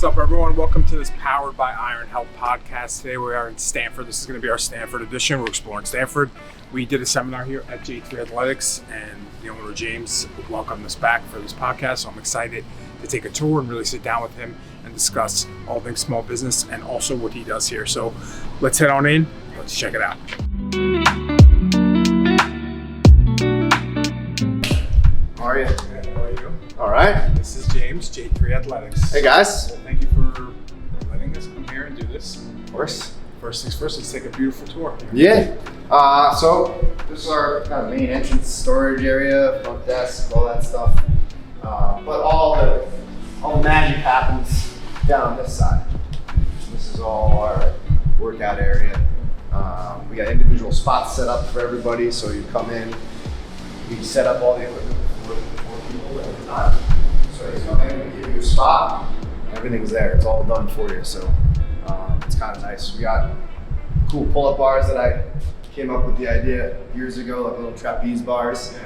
up, everyone? Welcome to this Powered by Iron Health podcast. Today we are in Stanford. This is going to be our Stanford edition. We're exploring Stanford. We did a seminar here at J3 Athletics, and the owner, James, welcomed us back for this podcast. So I'm excited to take a tour and really sit down with him and discuss all things small business and also what he does here. So let's head on in. Let's check it out. How are you? How are you? All right. This is James, J3 Athletics. Hey, guys. Well, thank you for letting us come here and do this. Of course. First things first, let's take a beautiful tour. Yeah. So this is our kind of main entrance storage area, front desk, all that stuff. But all the magic happens down on this side. This is all our workout area. We got individual spots set up for everybody. So you come in, we set up all the equipment for people at a time. So you come in, we give you a spot, everything's there. It's all done for you. So it's kind of nice. We got cool pull-up bars that I came up with the idea years ago, like little trapeze bars.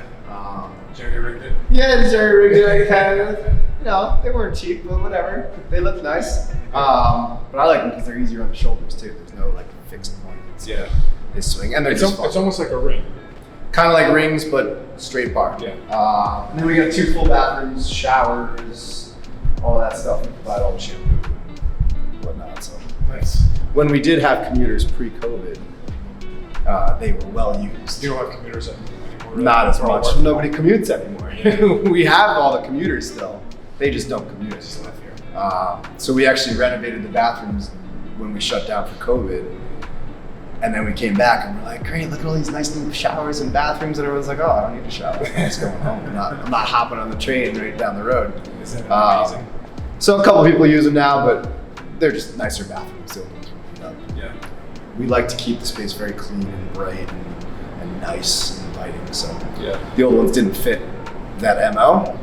Jerry rigged it. Yeah, Jerry rigged it. Kind of, they weren't cheap, but whatever. They looked nice. But I like them because they're easier on the shoulders too. There's no like fixed point. They swing, and they're It's almost like a ring. kind of like rings, but straight bar. Yeah. And then we got 2 full bathrooms, showers, all that stuff. We provide all the shampoo and whatnot. So Nice. when we did have commuters pre-COVID, they were well used. You don't have commuters anymore. Not as They're all much. working. Nobody commutes anymore. We have all the commuters still. They just don't commute. Just left here. So we actually renovated the bathrooms when we shut down for COVID. And then we came back and we're like, great, look at all these nice new showers and bathrooms. And everyone's like, oh, I don't need a shower. I'm just going home. I'm not hopping on the train right down the road. Isn't it amazing? So a couple people use them now, but they're just nicer bathrooms. Yeah. We like to keep the space very clean and bright and nice and inviting. So Yeah. the old ones didn't fit that MO,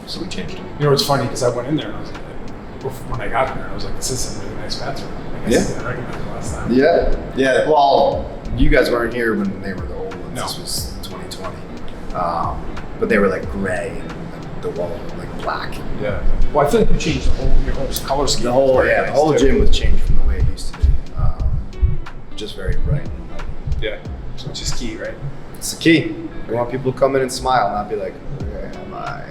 so we changed them. You know, it's funny because I went in there and I was like, when I got there, I was like, this is a really nice bathroom. I guess I didn't recognize it last time. Yeah. Well, you guys weren't here when they were the old ones. No. This was 2020. But they were like gray and the walls were like black. Yeah. Well, I feel like you changed your whole color scheme. The whole gym was changed from the way it used to be. Just very bright and inviting. Yeah. Which is key, right? It's the key. We want people to come in and smile, not be like, where am I?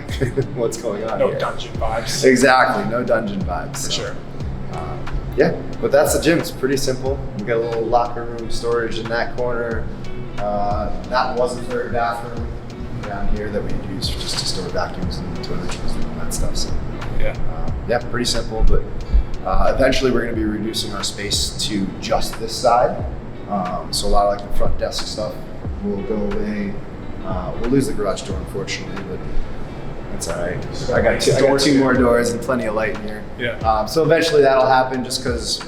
What's going on No here? dungeon vibes. Exactly, no dungeon vibes. For sure. Yeah, but that's the gym. It's pretty simple. We got a little locker room storage in that corner. That was the third bathroom down here that we use just to store vacuums and toiletries and all that stuff. So Yeah. pretty simple. But eventually we're going to be reducing our space to just this side. So a lot of like the front desk stuff will go away. We'll lose the garage door, unfortunately, but that's all right. I got two more doors and plenty of light in here. Yeah. So eventually that'll happen just because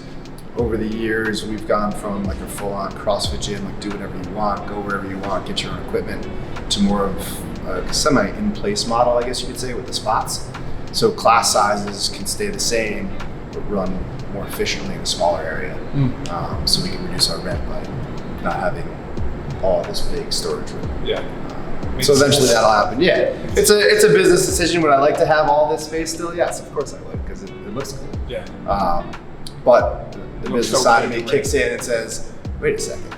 over the years we've gone from like a full-on CrossFit gym, like do whatever you want, go wherever you want, get your own equipment, to more of a semi-in-place model, I guess you could say, with the spots. So class sizes can stay the same, but run more efficiently in a smaller area. So we can reduce our rent by not having all this big storage room. Yeah. So eventually that'll happen. Yeah, it's a business decision. Would I like to have all this space still? Yes, of course I would, because it looks cool. Yeah. But the Looks business so side of big, me right? kicks in and says, wait a second,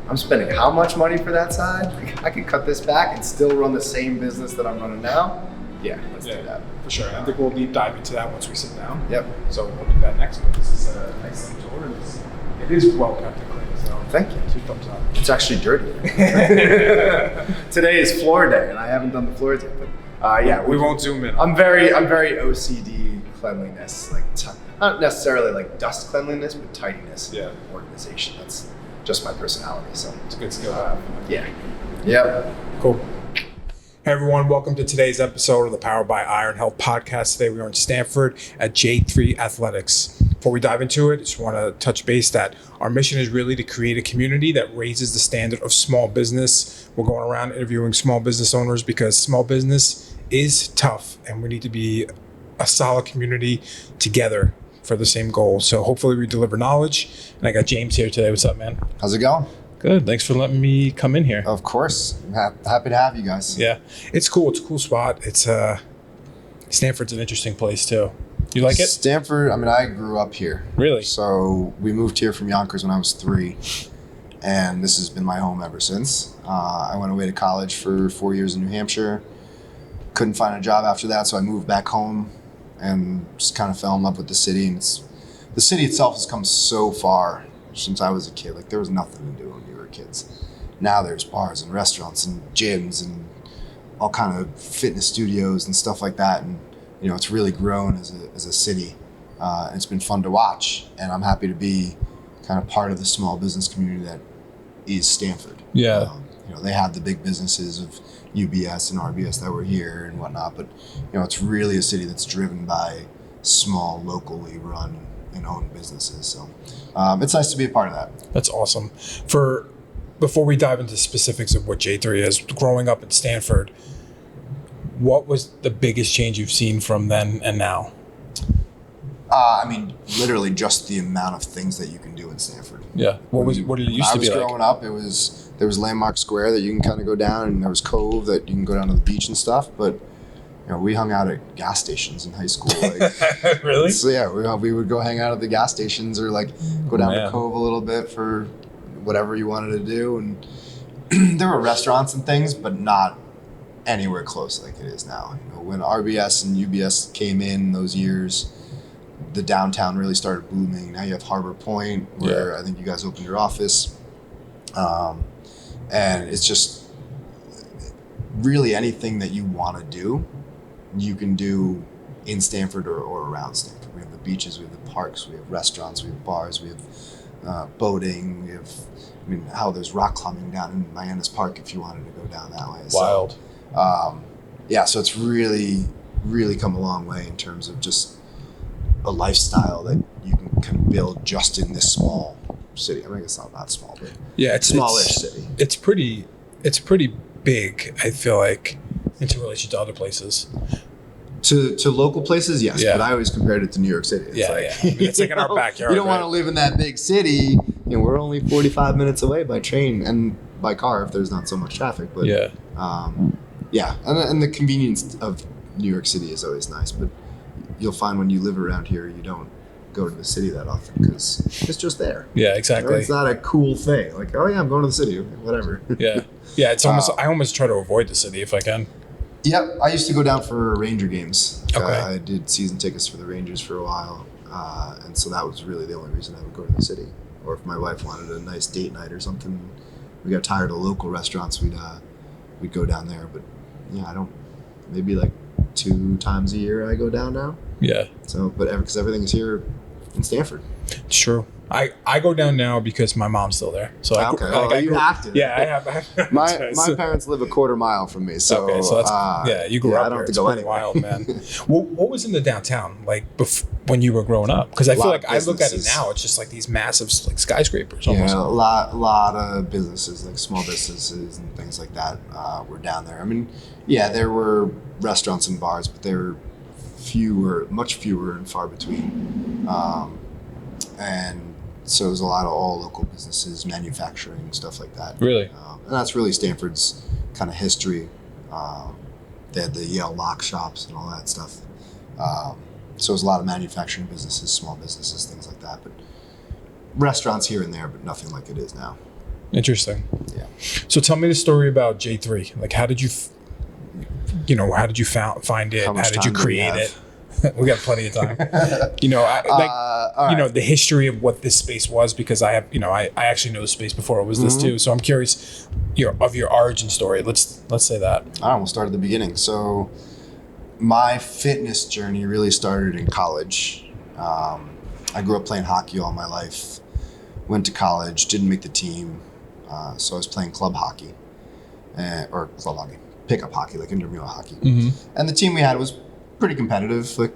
I'm spending how much money for that side? I could cut this back and still run the same business that I'm running now. Yeah, let's do that. For sure. I think we'll deep dive into that once we sit down. Yep. So we'll do that next week. This is a nice little tour. It is well kept and clean. So Thank you. 2 thumbs up. It's actually dirty. Today is floor day, and I haven't done the floors yet. But yeah, We won't zoom in. I'm very OCD cleanliness, like not necessarily like dust cleanliness, but tidiness, Yeah. organization. That's just my personality. So It's a good skill to have. yeah, yep. Cool. Hey everyone, welcome to today's episode of the Powered by Iron Health podcast. Today we are in Stanford at J3 Athletics. Before we dive into it, just want to touch base that our mission is really to create a community that raises the standard of small business. We're going around interviewing small business owners because small business is tough and we need to be a solid community together for the same goal. So hopefully we deliver knowledge. And I got James here today. What's up, man? How's it going? Good. Thanks for letting me come in here. Of course, I'm happy to have you guys. Yeah, it's cool. It's a cool spot. It's Stanford's an interesting place too. You like it? Stanford, I mean, I grew up here. Really? So we moved here from Yonkers when I was 3, and this has been my home ever since. I went away to college for 4 years in New Hampshire. Couldn't find a job after that, so I moved back home and just kind of fell in love with the city. And the city itself has come so far since I was a kid. Like, there was nothing to do when we were kids. Now there's bars and restaurants and gyms and all kind of fitness studios and stuff like that. And, you know, it's really grown as a city. It's been fun to watch, and I'm happy to be kind of part of the small business community that is Stanford. Yeah. You know, they have the big businesses of UBS and RBS that were here and whatnot, but, you know, it's really a city that's driven by small, locally run and owned businesses. So it's nice to be a part of that. That's awesome. Before we dive into specifics of what J3 is, growing up at Stanford, what was the biggest change you've seen from then and now? I mean, literally just the amount of things that you can do in Stanford. Yeah. What did it used to be like? When I was growing up, there was Landmark Square that you can kind of go down, and there was Cove that you can go down to the beach and stuff. But, you know, we hung out at gas stations in high school. Like, really? So yeah, we would go hang out at the gas stations or like go down to Cove a little bit for whatever you wanted to do. And there were restaurants and things, but not anywhere close like it is now. You know, when RBS and UBS came in those years, the downtown really started booming. Now you have Harbor Point, where I think you guys opened your office. And it's just really anything that you want to do, you can do in Stanford or around Stanford. We have the beaches, we have the parks, we have restaurants, we have bars, we have boating, we have, I mean, there's rock climbing down in Mayanas Park if you wanted to go down that way. Wild. So, so it's really, really come a long way in terms of just a lifestyle that you can kind of build just in this small city. I mean, it's not that small, but it's smallish city. It's pretty big, I feel like, in relation to other places. To local places, yes, but I always compared it to New York City. It's I mean, it's like in our backyard. You don't want to live in that big city. You know, we're only 45 minutes away by train and by car if there's not so much traffic. But and the convenience of New York City is always nice. But you'll find when you live around here, you don't go to the city that often because it's just there. Yeah, exactly. It's not a cool thing. Like, oh yeah, I'm going to the city. Whatever. Yeah. It's almost. I almost try to avoid the city if I can. Yep, I used to go down for Ranger games. Okay. I did season tickets for the Rangers for a while, and so that was really the only reason I would go to the city. Or if my wife wanted a nice date night or something, we got tired of local restaurants, we'd go down there. But yeah, I don't. Maybe like 2 times a year I go down now. Yeah. So, but because everything's here in Stanford. It's true. I go down now because my mom's still there. So you have to. Yeah, I have. My parents live a quarter mile from me, so that's you grew up. I don't here. have to go anywhere. Wild, man. What was in the downtown like when you were growing up? Because I feel like I look at it now, it's just like these massive like skyscrapers. Almost. Yeah, a lot of businesses, like small businesses and things like that, were down there. I mean, yeah, there were restaurants and bars, but they were much fewer and far between, and so there's a lot of all local businesses, manufacturing, stuff like that. Really? And that's really Stanford's kind of history. They had the Yale lock shops and all that stuff. So there's a lot of manufacturing businesses, small businesses, things like that. But restaurants here and there, but nothing like it is now. Interesting. Yeah. So tell me the story about J3. Like, how did you find it? How did you create it? We got plenty of time. The history of what this space was, because I have, I actually know the space before it was this too. So I'm curious, of your origin story. Let's say that. All right, we'll start at the beginning. So my fitness journey really started in college. I grew up playing hockey all my life. Went to college, didn't make the team. So I was playing club hockey, pickup hockey, like intramural hockey. Mm-hmm. And the team we had was pretty competitive, like,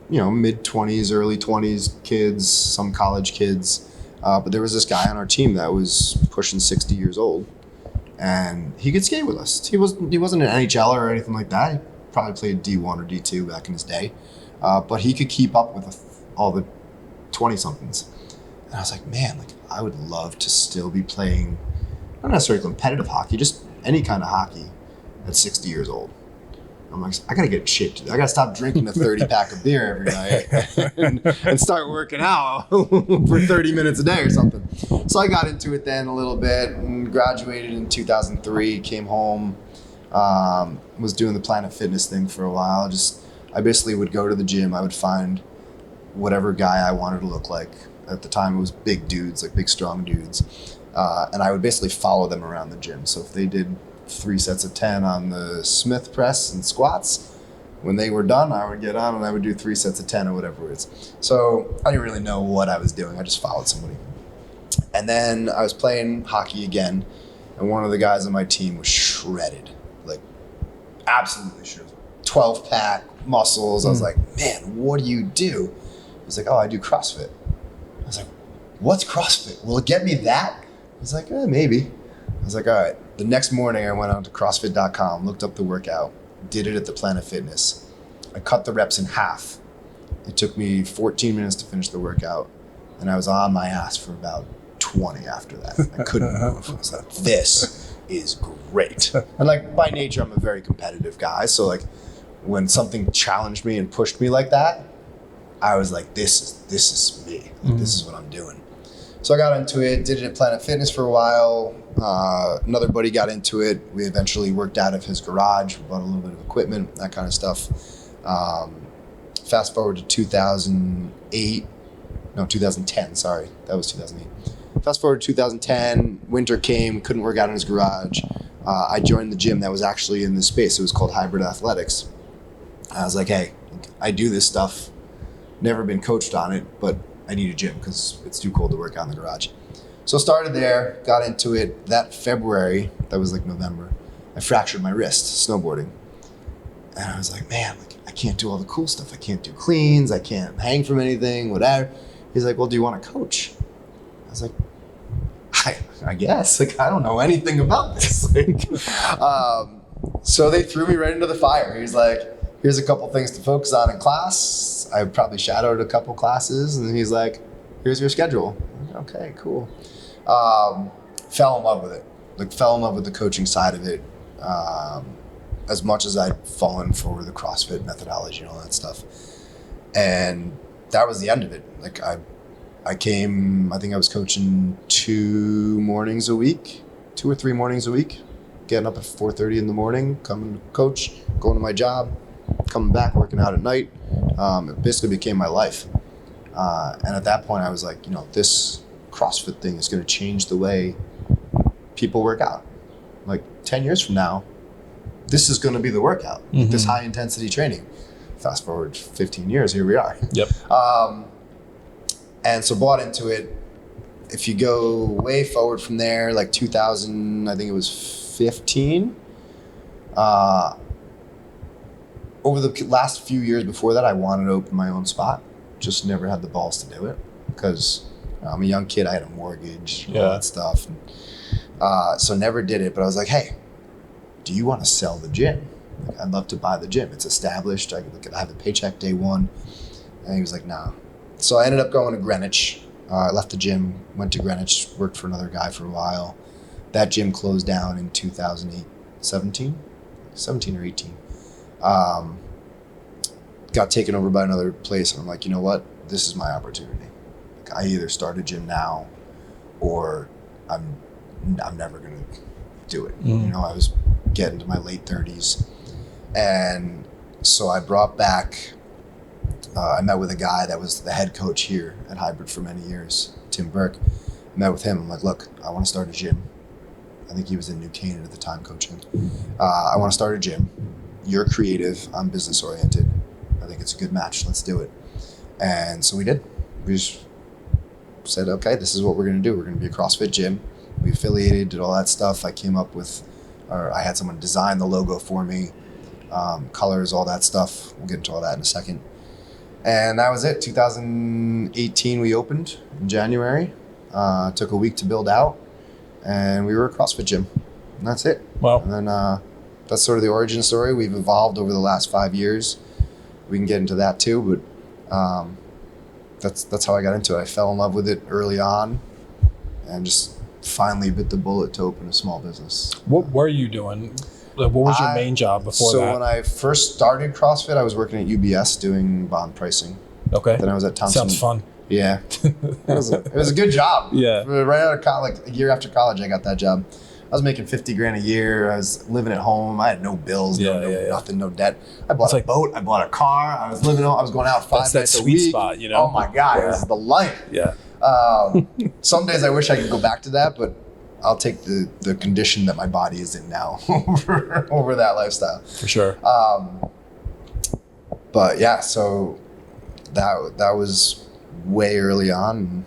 mid-20s, early 20s kids, some college kids. But there was this guy on our team that was pushing 60 years old, and he could skate with us. He wasn't an NHLer or anything like that. He probably played D1 or D2 back in his day. But he could keep up with all the 20-somethings. And I was like, man, I would love to still be playing, not necessarily competitive hockey, just any kind of hockey at 60 years old. I'm like, I gotta get in shape today. I gotta stop drinking a 30 pack of beer every night and start working out for 30 minutes a day or something. So I got into it then a little bit and graduated in 2003, came home, was doing the Planet Fitness thing for a while. I basically would go to the gym. I would find whatever guy I wanted to look like. At the time, it was big dudes, like big, strong dudes. And I would basically follow them around the gym. So if they did 3 sets of 10 on the Smith press and squats, when they were done, I would get on and I would do 3 sets of 10 or whatever it is. So I didn't really know what I was doing. I just followed somebody. And then I was playing hockey again, and one of the guys on my team was shredded, like absolutely shredded. 12 pack muscles. I was like, man, what do you do? He's like, oh, I do CrossFit. I was like, what's CrossFit? Will it get me that? He's like, maybe. I was like, all right. The next morning I went on to CrossFit.com, looked up the workout, did it at the Planet Fitness. I cut the reps in half. It took me 14 minutes to finish the workout, and I was on my ass for about 20 after that. I couldn't move. I was like, this is great. And like by nature, I'm a very competitive guy. So like when something challenged me and pushed me like that, I was like, this is me. Like, this is what I'm doing. So I got into it, did it at Planet Fitness for a while. Another buddy got into it. We eventually worked out of his garage, bought a little bit of equipment, that kind of stuff. Fast forward to 2010, sorry. That was 2008. Fast forward to 2010, winter came, couldn't work out in his garage. I joined the gym that was actually in this space. It was called Hybrid Athletics. I was like, hey, I do this stuff. Never been coached on it, but I need a gym because it's too cold to work out in the garage. So started there, got into it. That February, that was like November, I fractured my wrist snowboarding. And I was like, man, like, I can't do all the cool stuff. I can't do cleans. I can't hang from anything, whatever. He's like, well, do you want to coach? I was like, I guess. Like, I don't know anything about this. So they threw me right into the fire. He's like, here's a couple things to focus on in class. I probably shadowed a couple classes, and he's like, here's your schedule. Okay, cool. Fell in love with it. Like, fell in love with the coaching side of it. As much as I'd fallen for the CrossFit methodology and all that stuff. And that was the end of it. Like, I came, I think I was coaching 2 mornings a week, 2 or 3 mornings a week, getting up at 4:30 in the morning, coming to coach, going to my job, coming back, working out at night. It basically became my life. And at that point I was like, this CrossFit thing is going to change the way people work out. Like 10 years from now, this is going to be the workout, this high intensity training. Fast forward 15 years, here we are. Yep. And so bought into it. If you go way forward from there, like 2000, I think it was 15. Over the last few years before that, I wanted to open my own spot. Just never had the balls to do it because I'm a young kid. I had a mortgage, all that stuff. And, so never did it. But I was like, hey, do you want to sell the gym? Like, I'd love to buy the gym. It's established. I have a paycheck day one. And he was like, nah. So I ended up going to Greenwich. I left the gym, went to Greenwich, worked for another guy for a while. That gym closed down in 17 or 18. Got taken over by another place, and I'm like, you know what? This is my opportunity. Like, I either start a gym now, or I'm never gonna do it. I was getting to my late 30s, and so I brought back. I met with a guy that was the head coach here at Hybrid for many years, Tim Burke. I met with him. I'm like, look, I want to start a gym. I think he was in New Canaan at the time coaching. I want to start a gym. You're creative. I'm business oriented. I think it's a good match. Let's do it. And so we did. We just said, okay, this is what we're going to do. We're going to be a CrossFit gym. We affiliated, did all that stuff. I had someone design the logo for me, colors, all that stuff. We'll get into all that in a second. And that was it. 2018, we opened in January. Took a week to build out, and we were a CrossFit gym. And that's it. Wow. And then that's sort of the origin story. We've evolved over the last 5 years. We can get into that too, but that's how I got into it. I fell in love with it early on, and just finally bit the bullet to open a small business. What were you doing? Like, what was your main job before that? So when I first started CrossFit, I was working at UBS doing bond pricing. Okay. Then I was at Thompson. Sounds fun. Yeah. It was a good job. Yeah. Right out of college, like a year after college, I got that job. I was making $50,000 a year. I was living at home. I had no bills, nothing, no debt. I bought a boat. I bought a car. I was living. I was going out 5 nights a week. That's that sweet spot, you know. Oh my God, It was the life. Yeah. Some days I wish I could go back to that, but I'll take the condition that my body is in now over that lifestyle. For sure. But yeah, so that was way early on.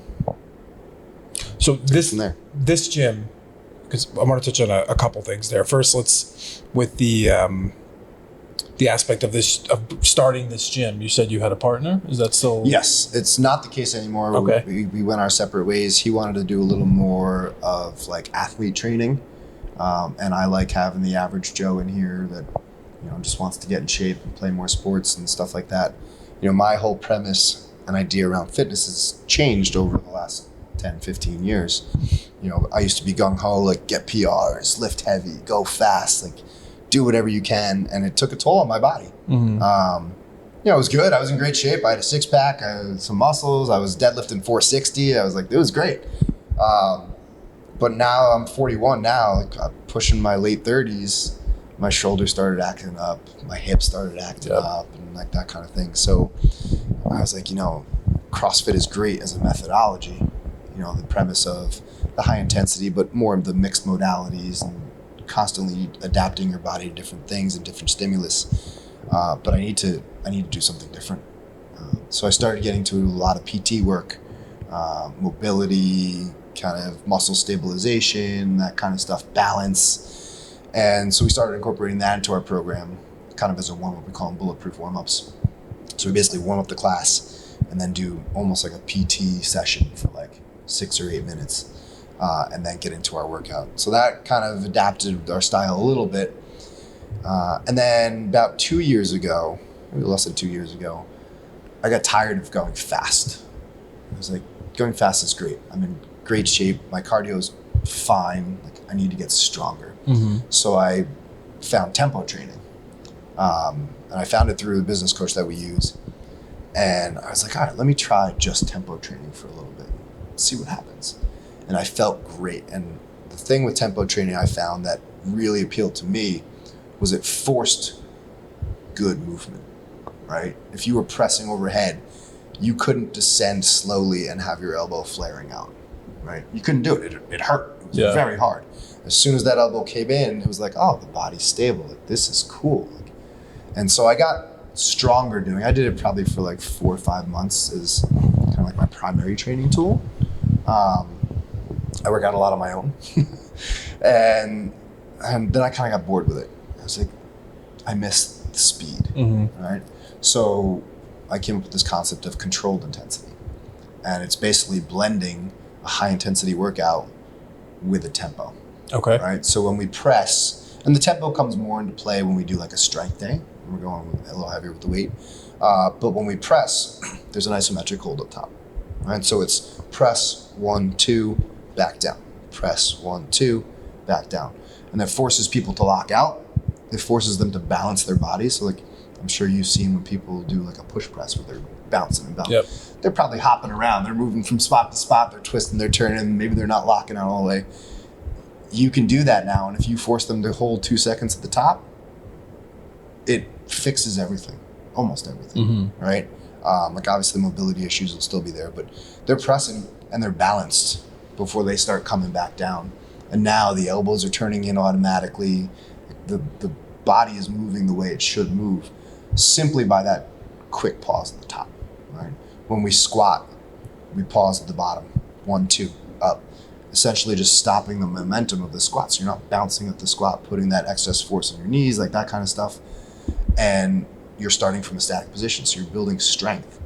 So this gym, because I want to touch on a couple things there. First, let's with the aspect of starting this gym. You said you had a partner. Is that still? Yes, it's not the case anymore. Okay. We went our separate ways. He wanted to do a little more of like athlete training, and I like having the average Joe in here that just wants to get in shape and play more sports and stuff like that. My whole premise and idea around fitness has changed over the last 10, 15 years. I used to be gung-ho, like get PRs, lift heavy, go fast, like do whatever you can. And it took a toll on my body. Mm-hmm. It was good. I was in great shape. I had a 6-pack, I had some muscles. I was deadlifting 460. I was like, it was great. But now I'm 41 now, like I'm pushing my late 30s. My shoulders started acting up, my hips started acting up, and like that kind of thing. So I was like, CrossFit is great as a methodology. The premise of the high intensity, but more of the mixed modalities and constantly adapting your body to different things and different stimulus. But I need to do something different. So I started getting to a lot of PT work, mobility, kind of muscle stabilization, that kind of stuff, balance. And so we started incorporating that into our program, kind of as a warm-up. We call them bulletproof warm-ups. So we basically warm up the class and then do almost like a PT session for like 6 or 8 minutes, and then get into our workout. So that kind of adapted our style a little bit. And then about 2 years ago, maybe less than 2 years ago, I got tired of going fast. I was like, going fast is great. I'm in great shape. My cardio is fine. Like I need to get stronger. Mm-hmm. So I found tempo training. And I found it through the business coach that we use. And I was like, all right, let me try just tempo training for a little bit, see what happens. And I felt great. And the thing with tempo training I found that really appealed to me was it forced good movement, right? If you were pressing overhead, you couldn't descend slowly and have your elbow flaring out, right? You couldn't do it. It hurt. It was very hard. As soon as that elbow came in, it was like, oh, the body's stable. Like, this is cool. And so I got stronger doing. I did it probably for like 4 or 5 months as kind of like my primary training tool. I work out a lot on my own. and then I kind of got bored with it. I was like, I missed the speed, right? So I came up with this concept of controlled intensity. And it's basically blending a high intensity workout with a tempo. Okay. Right. So when we press, and the tempo comes more into play when we do like a strength day. We're going a little heavier with the weight. But when we press, there's an isometric hold up top. Right. So it's press 1, 2, back down. Press 1, 2, back down. And that forces people to lock out. It forces them to balance their body. So like I'm sure you've seen when people do like a push press where they're bouncing and bouncing. Yep. They're probably hopping around. They're moving from spot to spot. They're twisting, they're turning. Maybe they're not locking out all the way. You can do that now. And if you force them to hold 2 seconds at the top, it fixes everything, almost everything, right? Like obviously the mobility issues will still be there, but they're pressing and they're balanced before they start coming back down. And now the elbows are turning in automatically. The body is moving the way it should move simply by that quick pause at the top, right? When we squat, we pause at the bottom, 1, 2, up. Essentially just stopping the momentum of the squat. So you're not bouncing at the squat, putting that excess force on your knees, like that kind of stuff. And you're starting from a static position. So you're building strength,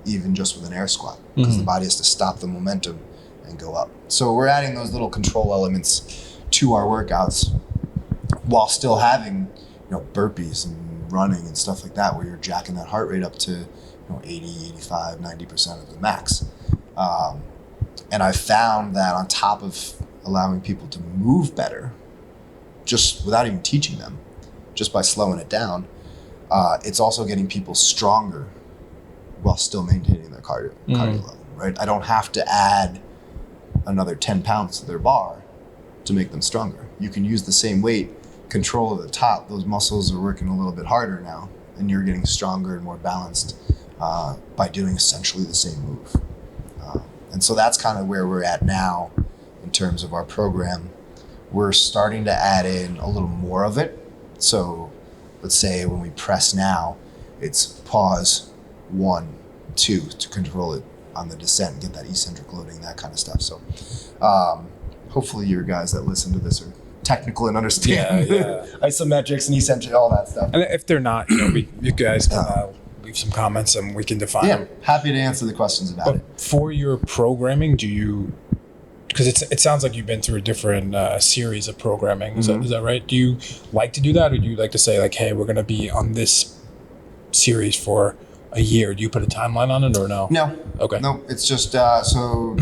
even just with an air squat, because the body has to stop the momentum and go up. So we're adding those little control elements to our workouts while still having, burpees and running and stuff like that, where you're jacking that heart rate up to 80, 85, 90% of the max. And I found that on top of allowing people to move better, just without even teaching them, just by slowing it down, it's also getting people stronger while still maintaining their cardio level, right? I don't have to add another 10 pounds to their bar to make them stronger. You can use the same weight, control at the top. Those muscles are working a little bit harder now, and you're getting stronger and more balanced by doing essentially the same move. And so that's kind of where we're at now in terms of our program. We're starting to add in a little more of it. So let's say when we press now, it's pause, 1, 2 to control it on the descent, get that eccentric loading, that kind of stuff. So hopefully your guys that listen to this are technical and understand isometrics and eccentric, all that stuff. And if they're not, you guys can leave some comments and we can define them. Happy to answer the questions about it. For your programming, do you, because it sounds like you've been through a different series of programming. Is that right? Do you like to do that, or do you like to say like, hey, we're going to be on this series for a year? Do you put a timeline on it or no? No. Okay. No, it's just, so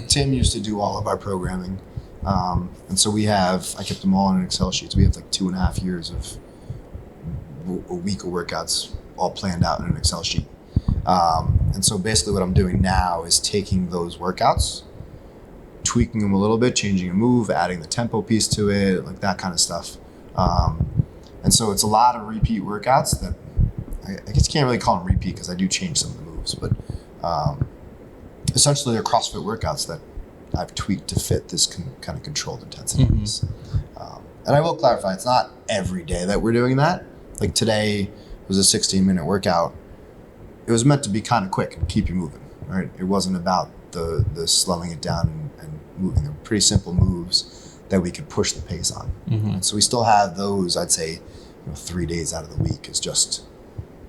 Tim used to do all of our programming. And so I kept them all in an Excel sheet. So we have like 2.5 years of a week of workouts all planned out in an Excel sheet. And so basically what I'm doing now is taking those workouts, tweaking them a little bit, changing a move, adding the tempo piece to it, like that kind of stuff. And so it's a lot of repeat workouts that I guess you can't really call them repeat because I do change some of the moves, but essentially they're CrossFit workouts that I've tweaked to fit this kind of controlled intensity piece. And I will clarify, it's not every day that we're doing that. Like today was a 16-minute workout. It was meant to be kind of quick and keep you moving, right? It wasn't about the slowing it down and moving. They're pretty simple moves that we could push the pace on. And so we still have those, I'd say, 3 days out of the week is just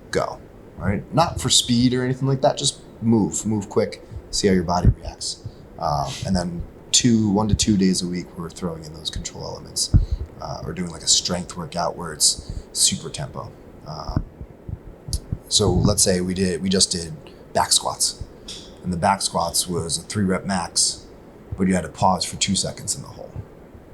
go, right? Not for speed or anything like that, just move quick, see how your body reacts. And then 1 to 2 days a week, we're throwing in those control elements. Or doing like a strength workout where it's super tempo. So let's say we just did back squats, and the back squats was a 3-rep max, but you had to pause for 2 seconds in the hole.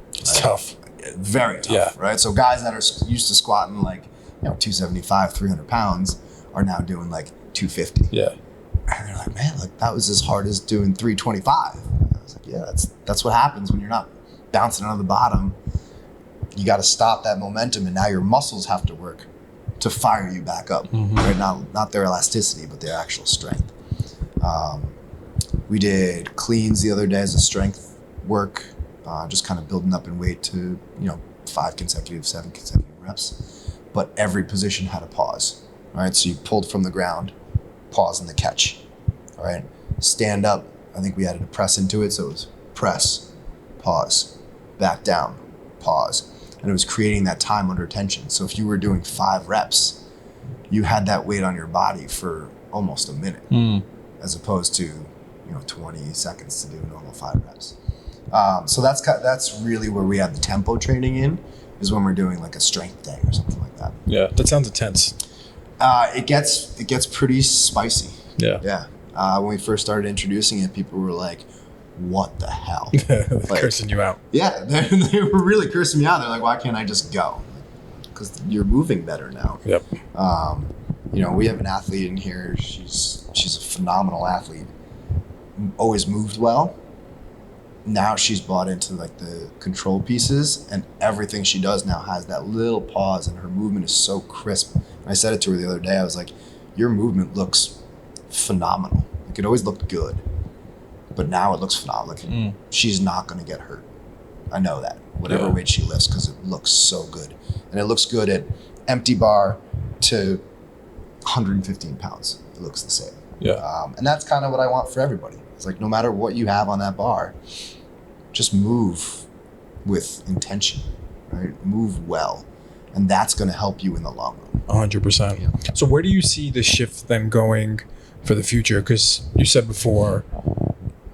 It's tough. Very tough, right? So guys that are used to squatting like 275, 300 pounds are now doing like 250. Yeah. And they're like, man, like that was as hard as doing 325. I was like, yeah, that's what happens when you're not bouncing out of the bottom. You got to stop that momentum, and now your muscles have to work to fire you back up. Right? Not their elasticity, but their actual strength. We did cleans the other day as a strength work, just kind of building up in weight to 5 consecutive, 7 consecutive reps. But every position had a pause. Right, so you pulled from the ground, pause in the catch. All right, stand up. I think we added a press into it, so it was press, pause, back down, pause. And it was creating that time under tension. So if you were doing 5 reps, you had that weight on your body for almost a minute, as opposed to 20 seconds to do a normal 5 reps. So that's really where we have the tempo training in, is when we're doing like a strength day or something like that. Yeah, that sounds intense. It gets pretty spicy. Yeah. When we first started introducing it, people were like, what the hell? Like, cursing you out. Yeah, they were really cursing me out. They're like, why can't I just go? Because you're moving better now. Yep. We have an athlete in here. She's a phenomenal athlete. Always moved well. Now she's bought into like the control pieces, and everything she does now has that little pause, and her movement is so crisp. And I said it to her the other day. I was like, your movement looks phenomenal. Like, it always looked good, but now it looks phenomenal. Like, she's not going to get hurt. I know that. Whatever weight she lifts, because it looks so good. And it looks good at empty bar to 115 pounds. It looks the same. Yeah. And that's kind of what I want for everybody. It's like, no matter what you have on that bar, just move with intention, right? Move well. And that's going to help you in the long run. 100%. Yeah. So where do you see the shift then going for the future? Because you said before,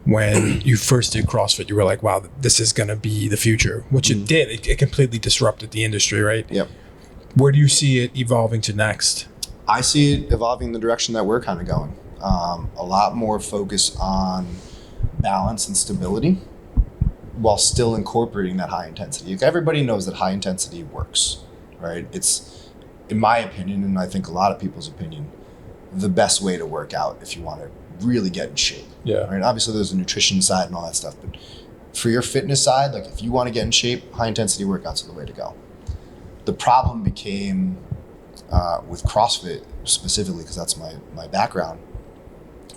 when you first did CrossFit, you were like, wow, this is going to be the future, which it did. It completely disrupted the industry, right? Yep. Where do you see it evolving to next? I see it evolving in the direction that we're kind of going. A lot more focus on balance and stability while still incorporating that high intensity. Everybody knows that high intensity works, right? It's, in my opinion, and I think a lot of people's opinion, the best way to work out if you want to really get in shape. Yeah. Right. Obviously, there's a nutrition side and all that stuff, but for your fitness side, like if you want to get in shape, high intensity workouts are the way to go. The problem became with CrossFit specifically, because that's my background,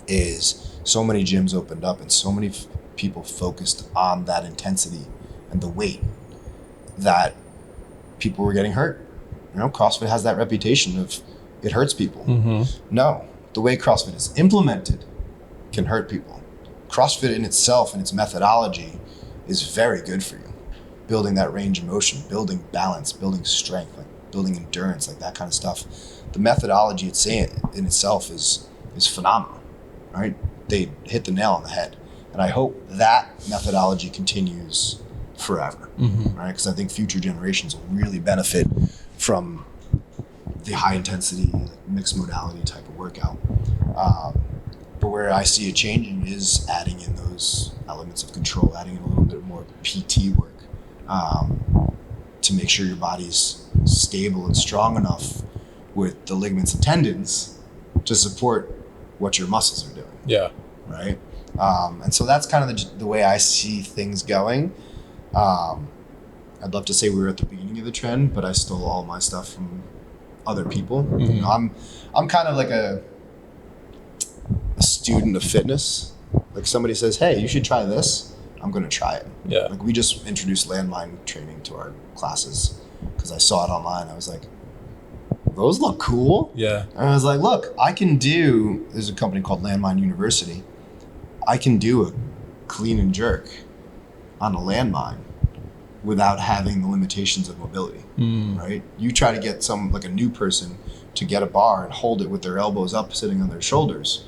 is so many gyms opened up and so many people focused on that intensity and the weight that people were getting hurt. You know, CrossFit has that reputation of it hurts people. Mm-hmm. No, the way CrossFit is implemented can hurt people. CrossFit in itself and its methodology is very good for you. Building that range of motion, building balance, building strength, like building endurance, like that kind of stuff. The methodology in itself is phenomenal, right? They hit the nail on the head. And I hope that methodology continues forever, right? Because I think future generations will really benefit from the high intensity, like mixed modality type of workout. But where I see it changing is adding in those elements of control, adding in a little bit more PT work to make sure your body's stable and strong enough with the ligaments and tendons to support what your muscles are doing. Yeah. Right. And so that's kind of the way I see things going. I'd love to say we were at the beginning of the trend, but I stole all my stuff from other people. Mm-hmm. You know, I'm kind of like a student of fitness. Like somebody says, hey, you should try this, I'm going to try it. Yeah. Like we just introduced landmine training to our classes because I saw it online. I was like, those look cool. Yeah. And I was like, look, there's a company called Landmine University. I can do a clean and jerk on a landmine without having the limitations of mobility, right? You try to get like a new person to get a bar and hold it with their elbows up sitting on their shoulders.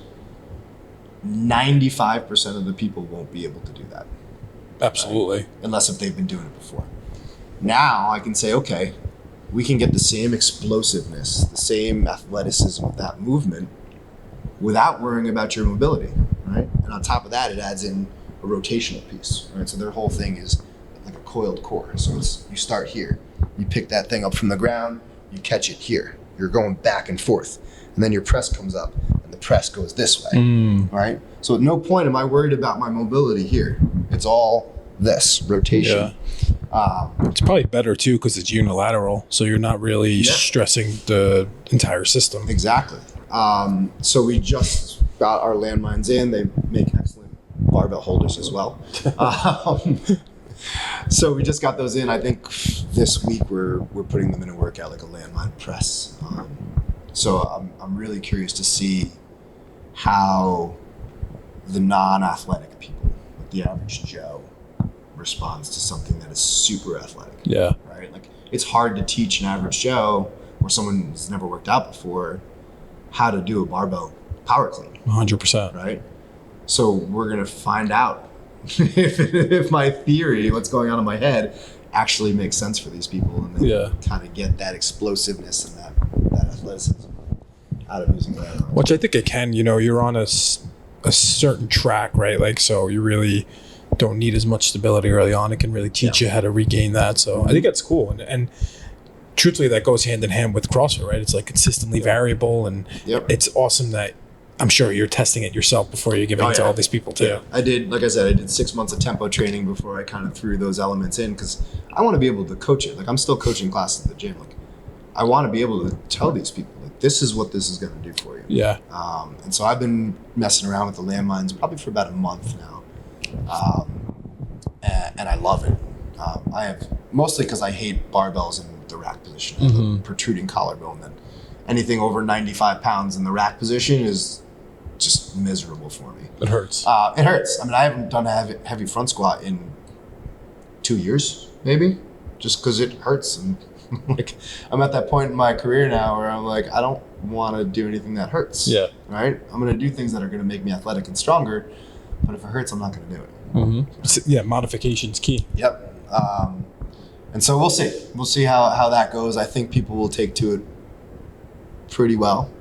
95% of the people won't be able to do that. Absolutely. Right? Unless if they've been doing it before. Now I can say, okay, we can get the same explosiveness, the same athleticism of that movement without worrying about your mobility, right? And on top of that, it adds in a rotational piece, right? So their whole thing is like a coiled core. So you start here, you pick that thing up from the ground, you catch it here. You're going back and forth. And then your press comes up and the press goes this way, right? So at no point am I worried about my mobility here. It's all this rotation. Yeah. It's probably better too because it's unilateral, so you're not really stressing the entire system. Exactly. So we just got our landmines in. They make excellent barbell holders as well. So we just got those in. I think this week we're putting them in a workout like a landmine press. So I'm really curious to see how the non-athletic people, like the average Joe, responds to something that is super athletic. Yeah. Right? Like it's hard to teach an average Joe or someone who's never worked out before how to do a barbell power clean. 100%. Right? So we're going to find out if my theory, what's going on in my head, actually makes sense for these people and they kind of get that explosiveness and that athleticism out of using that. Which I think it can, you're on a certain track, right? Like, so you really don't need as much stability early on. It can really teach you how to regain that. So I think that's cool. And truthfully, that goes hand in hand with CrossFit, right? It's like consistently variable, and it's awesome that I'm sure you're testing it yourself before you're giving it to all these people too. Yeah. I did 6 months of tempo training before I kind of threw those elements in because I want to be able to coach it. Like I'm still coaching classes at the gym. Like I want to be able to tell these people, like, this is what this is going to do for you. Yeah. And so I've been messing around with the landmines probably for about a month now. And I love it. I have mostly because I hate barbells in the rack position. I have a protruding collarbone. That anything over 95 pounds in the rack position is just miserable for me. It hurts. It hurts. I mean, I haven't done a heavy front squat in 2 years, maybe, just because it hurts. And like, I'm at that point in my career now where I'm like, I don't want to do anything that hurts. Yeah. Right? I'm going to do things that are going to make me athletic and stronger. But if it hurts, I'm not going to do it. Yeah, modification's key. Yep. And so we'll see. We'll see how that goes. I think people will take to it pretty well,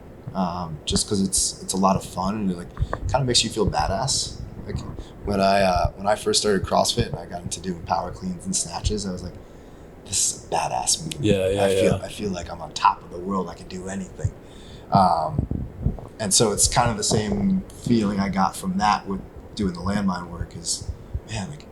just because it's a lot of fun and it like kind of makes you feel badass. Like when I first started CrossFit and I got into doing power cleans and snatches, I was like, this is a badass move. Yeah, I feel like I'm on top of the world. I can do anything. And so it's kind of the same feeling I got from that with doing the landmine work is, man, like,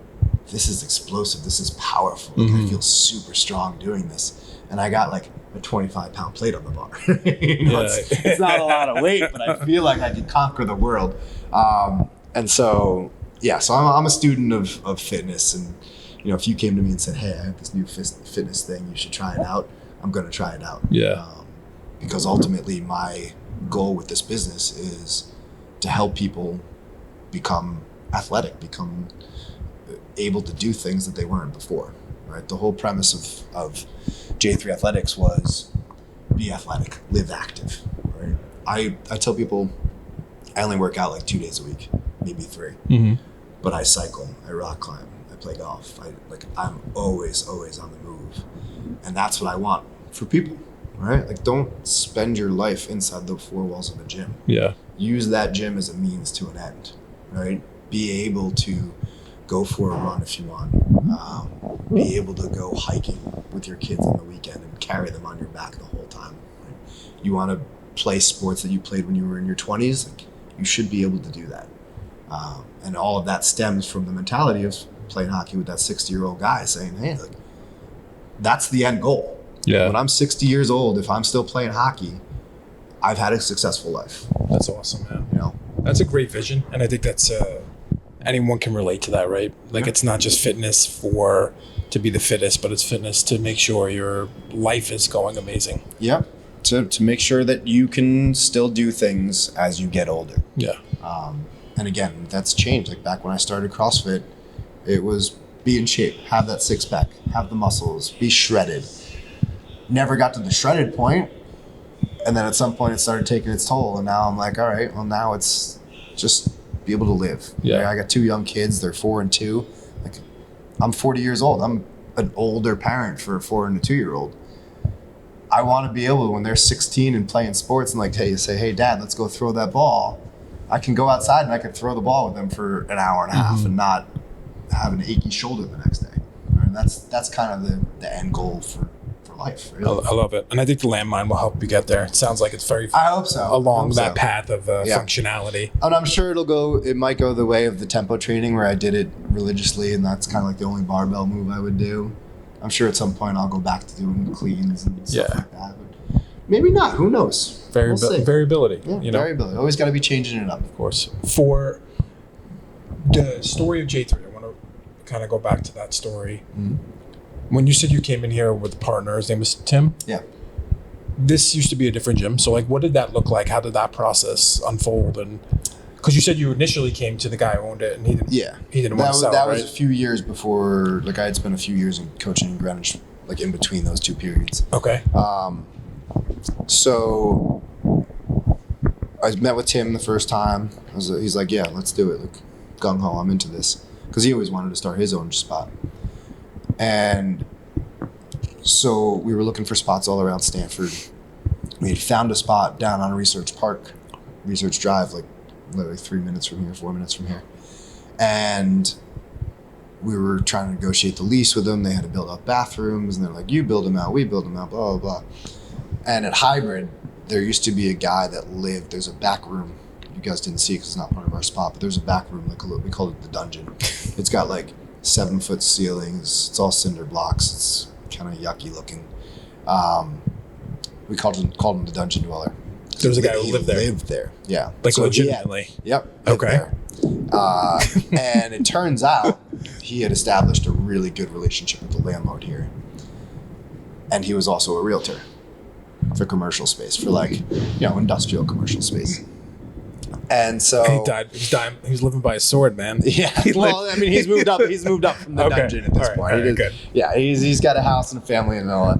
this is explosive. This is powerful. Like, I feel super strong doing this. And I got like a 25-pound plate on the bar. It's not a lot of weight, but I feel like I could conquer the world. And so, yeah, so I'm a student of fitness. And, you know, if you came to me and said, hey, I have this new fitness thing, you should try it out, I'm going to try it out. Yeah. Because ultimately my goal with this business is to help people become athletic, become able to do things that they weren't before, right? The whole premise of J3 Athletics was be athletic, live active, right? I tell people I only work out like 2 days a week, maybe 3, but I cycle, I rock climb, I play golf. I'm always on the move, and that's what I want for people. Right? Like, don't spend your life inside the 4 walls of a gym. Yeah. Use that gym as a means to an end, right? Be able to go for a run if you want. Be able to go hiking with your kids on the weekend and carry them on your back the whole time. Right? You want to play sports that you played when you were in your 20s? Like, you should be able to do that. And all of that stems from the mentality of playing hockey with that 60-year-old guy saying, hey, like, that's the end goal. Yeah. When I'm 60 years old, if I'm still playing hockey, I've had a successful life. That's awesome, man. You know, that's a great vision, and I think that's anyone can relate to that, right? Like, it's not just fitness to be the fittest, but it's fitness to make sure your life is going amazing. Yeah. To make sure that you can still do things as you get older. Yeah. And again, that's changed. Like, back when I started CrossFit, it was be in shape, have that six pack, have the muscles, be shredded. Never got to the shredded point, and then at some point it started taking its toll, and now I'm like, all right, well, now it's just be able to live. Yeah. Like, I got 2 young kids, they're 4 and 2. Like, I'm 40 years old. I'm an older parent for a 4 and a 2-year-old. I want to be able to, when they're 16 and playing sports, and like, hey, you say, hey, Dad, let's go throw that ball. I can go outside and I can throw the ball with them for an hour and a half and not have an achy shoulder the next day. Right? That's kind of the end goal for life. Really. I love it, and I think the landmine will help you get there. It sounds like it's very I hope so. along that path of functionality. And I'm sure it might go the way of the tempo training where I did it religiously, and that's kind of like the only barbell move I would do. I'm sure at some point I'll go back to doing cleans and stuff like that. But maybe not. Who knows? We'll see. Variability. Yeah, variability. Always got to be changing it up. Of course. For the story of J3, I want to kind of go back to that story. Mm-hmm. When you said you came in here with a partner, his name was Tim? Yeah. This used to be a different gym. So, like, what did that look like? How did that process unfold? And because you said you initially came to the guy who owned it, and he didn't want to sell. That was a few years before. Like, I had spent a few years in coaching in Greenwich, like in between those 2 periods. Okay. So I met with Tim the first time. He's like, yeah, let's do it. Like, gung ho, I'm into this, because he always wanted to start his own spot. And so we were looking for spots all around Stanford. We had found a spot down on Research Drive, like literally 3 minutes from here, 4 minutes from here. And we were trying to negotiate the lease with them. They had to build up bathrooms, and they're like, you build them out, we build them out, blah, blah, blah. And at Hybrid, there used to be a guy that lived, there's a back room. You guys didn't see it because it's not part of our spot, but there's a back room, like we call it the dungeon. It's got like 7-foot ceilings. It's all cinder blocks. It's kind of yucky looking. We called him the dungeon dweller. There was a guy who lived there. Lived there, yeah. Like, so legitimately. Yep. Okay. There. And it turns out he had established a really good relationship with the landlord here, and he was also a realtor for commercial space, for like, industrial commercial space. And so he was living by a sword, man. Yeah. Well, I mean, he's moved up from the dungeon at this point. All right, good. Yeah, he's got a house and a family in Manila.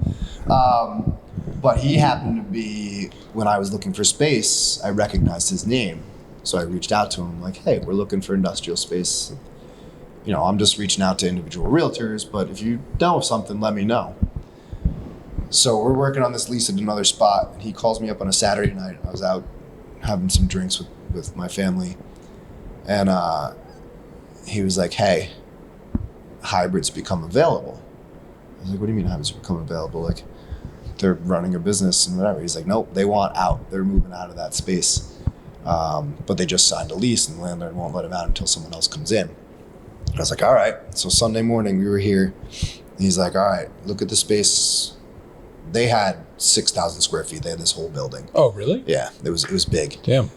But he happened to be, when I was looking for space, I recognized his name. So I reached out to him like, hey, we're looking for industrial space. I'm just reaching out to individual realtors, but if you know of something, let me know. So we're working on this lease at another spot, and he calls me up on a Saturday night. I was out having some drinks with my family, and he was like, hey, Hybrid's become available. I was like, what do you mean hybrids become available? Like, they're running a business and whatever. He's like, nope, they want out. They're moving out of that space. But they just signed a lease and the landlord won't let them out until someone else comes in. I was like, all right. So Sunday morning we were here. He's like, all right, look at the space. They had 6,000 square feet. They had this whole building. Oh, really? Yeah, it was big. Damn.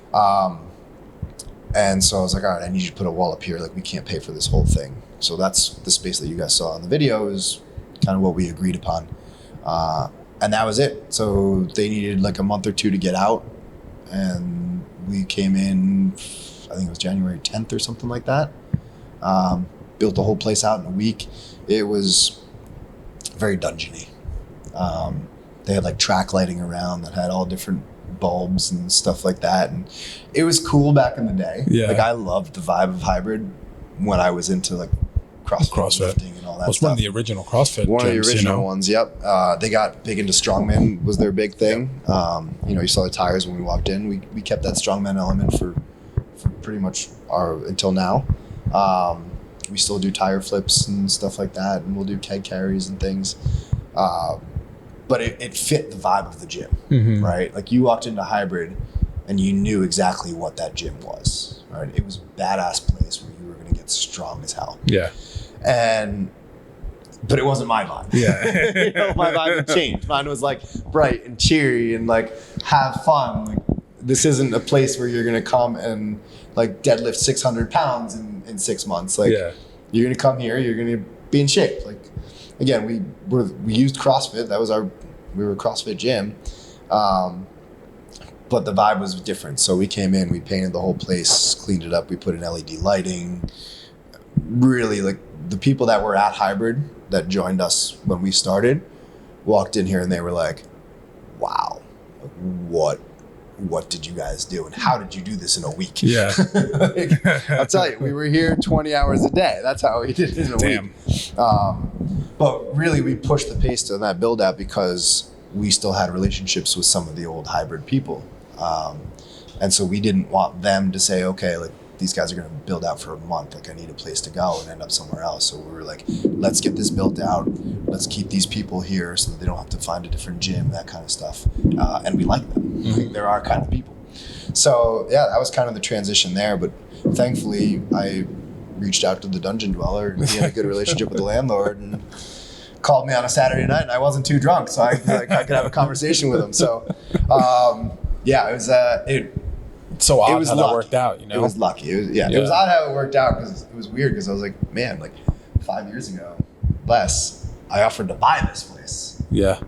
And so I was like, all right, I need you to put a wall up here. Like, we can't pay for this whole thing. So that's the space that you guys saw in the video is kind of what we agreed upon. And that was it. So they needed like a month or two to get out. And we came in, I think it was January 10th or something like that. Built the whole place out in a week. It was very dungeony. They had like track lighting around that had all different bulbs and stuff like that, and it was cool back in the day. Yeah. Like, I loved the vibe of hybrid when I was into like CrossFit lifting and all that Well, it's stuff. one of the original CrossFit One of the gyms, original ones, yep. They got big into strongman was their big thing. You saw the tires when we walked in. We kept that strongman element for pretty much until now. We still do tire flips and stuff like that, and we'll do keg carries and things. But it fit the vibe of the gym, right? Like, you walked into hybrid and you knew exactly what that gym was, right? It was a badass place where you were going to get strong as hell. Yeah. But it wasn't my vibe. Yeah. My vibe had changed. Mine was like bright and cheery and like have fun. Like, this isn't a place where you're going to come and like deadlift 600 pounds in 6 months. Like, you're going to come here, you're going to be in shape. Like, again, we used CrossFit. We were a CrossFit gym. But the vibe was different. So we came in, we painted the whole place, cleaned it up. We put in LED lighting. Really, like, the people that were at hybrid that joined us when we started walked in here and they were like, wow, what did you guys do? And how did you do this in a week? Yeah. Like, I'll tell you, we were here 20 hours a day. That's how we did it in a week. But really, we pushed the pace to that build out because we still had relationships with some of the old hybrid people. And so we didn't want them to say, okay, like, these guys are going to build out for a month. Like, I need a place to go and end up somewhere else. So we were like, let's get this built out. Let's keep these people here so that they don't have to find a different gym, that kind of stuff. And we like them. Like, they're our kind of people. So yeah, that was kind of the transition there. But thankfully, I reached out to the dungeon dweller and he had a good relationship with the landlord and called me on a Saturday night and I wasn't too drunk. So I could have a conversation with him. So yeah, it was, It's so odd was how lucky. that worked out, you know? It was lucky. It was odd how it worked out because it was weird because I was like, man, like 5 years ago, I offered to buy this place. Yeah.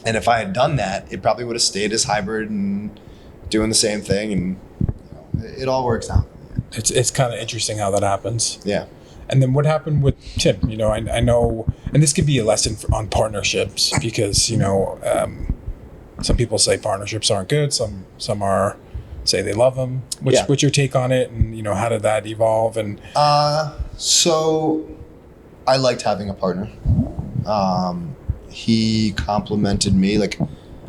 And if I had done that, it probably would have stayed as hybrid and doing the same thing. And it all works out. It's kind of interesting how that happens. Yeah. And then what happened with Tim? I know, and this could be a lesson on partnerships because, some people say partnerships aren't good. Some are say they love them. What's your take on it? And, how did that evolve? And so I liked having a partner. He complimented me. Like,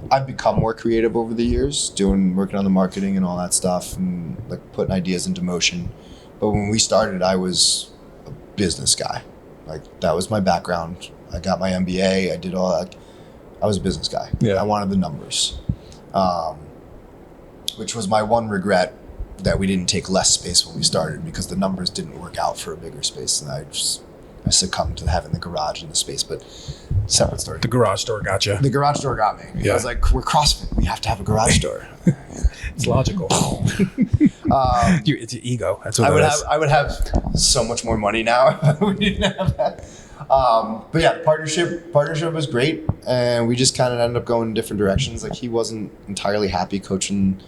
I've become more creative over the years, working on the marketing and all that stuff and like putting ideas into motion. But when we started, I was a business guy. Like, that was my background. I got my MBA. I did all that. I was a business guy. Yeah. I wanted the numbers, which was my one regret that we didn't take less space when we started because the numbers didn't work out for a bigger space. And I succumbed to having the garage and the space, but separate story. the garage door gotcha. The garage door got me. Yeah. I was like, we're CrossFit. We have to have a garage door. It's logical. It's your ego. That's what I would have so much more money now if we didn't have that. But yeah, partnership was great, and we just kind of ended up going in different directions. Like, he wasn't entirely happy coaching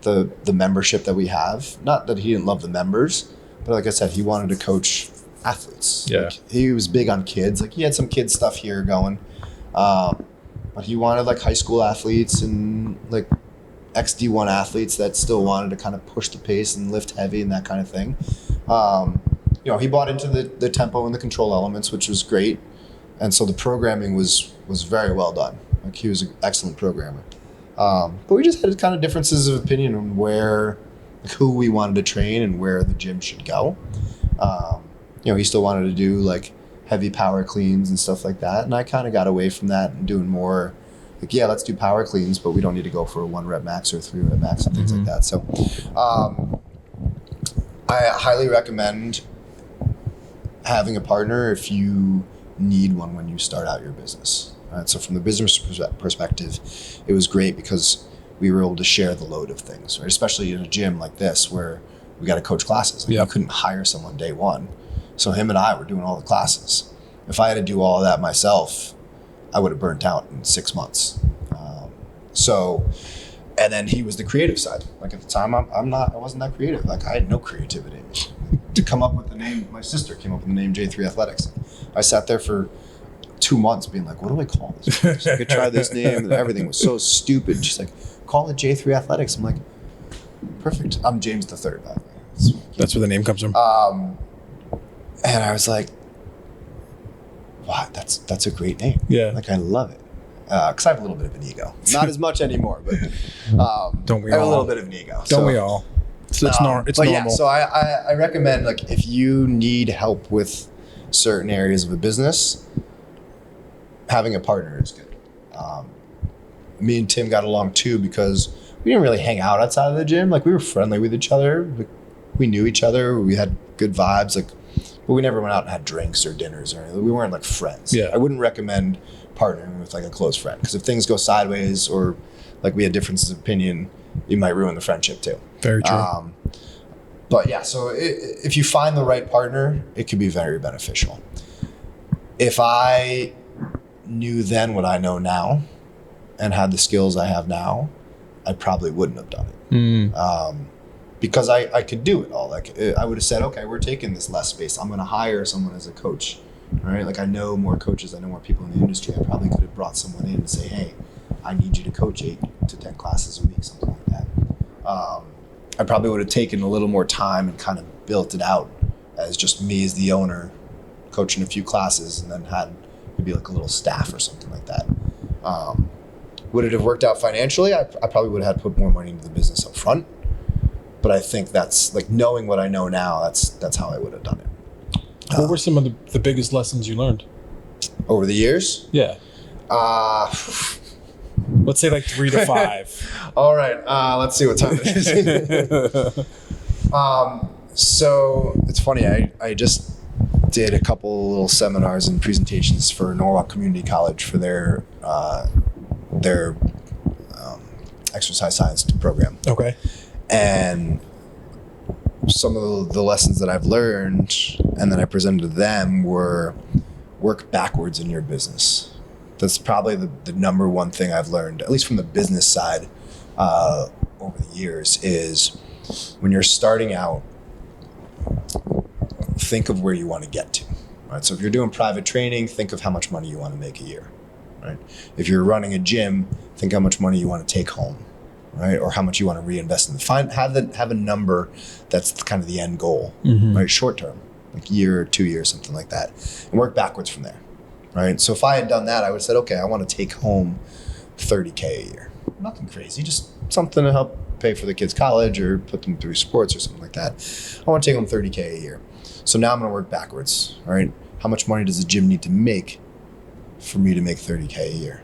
the membership that we have. Not that he didn't love the members, but like I said, he wanted to coach athletes. Yeah. Like, he was big on kids. Like, he had some kids stuff here going, but he wanted like high school athletes and like XD1 athletes that still wanted to kind of push the pace and lift heavy and that kind of thing. He bought into the tempo and the control elements, which was great. And so the programming was very well done. Like, he was an excellent programmer. But we just had kind of differences of opinion on who we wanted to train and where the gym should go. He still wanted to do like heavy power cleans and stuff like that. And I kind of got away from that and doing more like, yeah, let's do power cleans, but we don't need to go for a 1 rep max or a 3 rep max and things like that. So I highly recommend having a partner if you need one when you start out your business. Right? So from the business perspective, it was great because we were able to share the load of things, right? Especially in a gym like this where we got to coach classes. Like, I couldn't hire someone day one. So him and I were doing all the classes. If I had to do all of that myself, I would have burnt out in 6 months. And then he was the creative side. Like at the time, I wasn't that creative. Like I had no creativity. To come up with the name, my sister came up with the name J3 Athletics. I sat there for 2 months being like, what do I call this? So I could try this name, and everything was so stupid. She's like, call it J3 Athletics. I'm like, perfect. I'm James the Third, by the way. That's where the name comes from. And I was like, wow, that's a great name. Yeah. Like I love it. Because I have a little bit of an ego. Not as much anymore, but Don't we I have all? a little bit of an ego. Don't we all? It's normal. Yeah, so I recommend, like, if you need help with certain areas of a business, having a partner is good. Me and Tim got along too because we didn't really hang out outside of the gym. Like we were friendly with each other. We knew each other. We had good vibes. Like, but we never went out and had drinks or dinners or anything. We weren't like friends. Yeah. I wouldn't recommend partnering with like a close friend because if things go sideways or like we had differences of opinion, you might ruin the friendship too. Very true. But yeah, so if you find the right partner, it can be very beneficial. If I knew then what I know now and had the skills I have now, I probably wouldn't have done it. Because I could do it all. Like I would have said, okay, we're taking this less space. I'm going to hire someone as a coach. All right. Like I know more coaches. I know more people in the industry. I probably could have brought someone in and say, hey, I need you to coach 8 to 10 classes a week, something like that. I probably would have taken a little more time and kind of built it out as just me as the owner coaching a few classes and then had maybe like a little staff or something like that. Would it have worked out financially? I probably would have had to put more money into the business up front. But I think that's like knowing what I know now, that's how I would have done it. What were some of the biggest lessons you learned? Over the years? Yeah. Let's say like 3 to 5. All right. Let's see what time it is. So it's funny. I just did a couple little seminars and presentations for Norwalk Community College for their exercise science program. Okay. And some of the lessons that I've learned and that I presented to them were work backwards in your business. That's probably the number one thing I've learned, at least from the business side over the years, is when you're starting out, think of where you want to get to. Right? So if you're doing private training, think of how much money you want to make a year. Right? If you're running a gym, think how much money you want to take home. Right, or how much you want to reinvest in. Have a number that's kind of the end goal, right? Short term, like year or 2 years, something like that, and work backwards from there, right? So if I had done that, I would have said, okay, I want to take home $30K a year. Nothing crazy, just something to help pay for the kids' college or put them through sports or something like that. I want to take home $30K a year. So now I'm going to work backwards, right? How much money does the gym need to make for me to make $30K a year?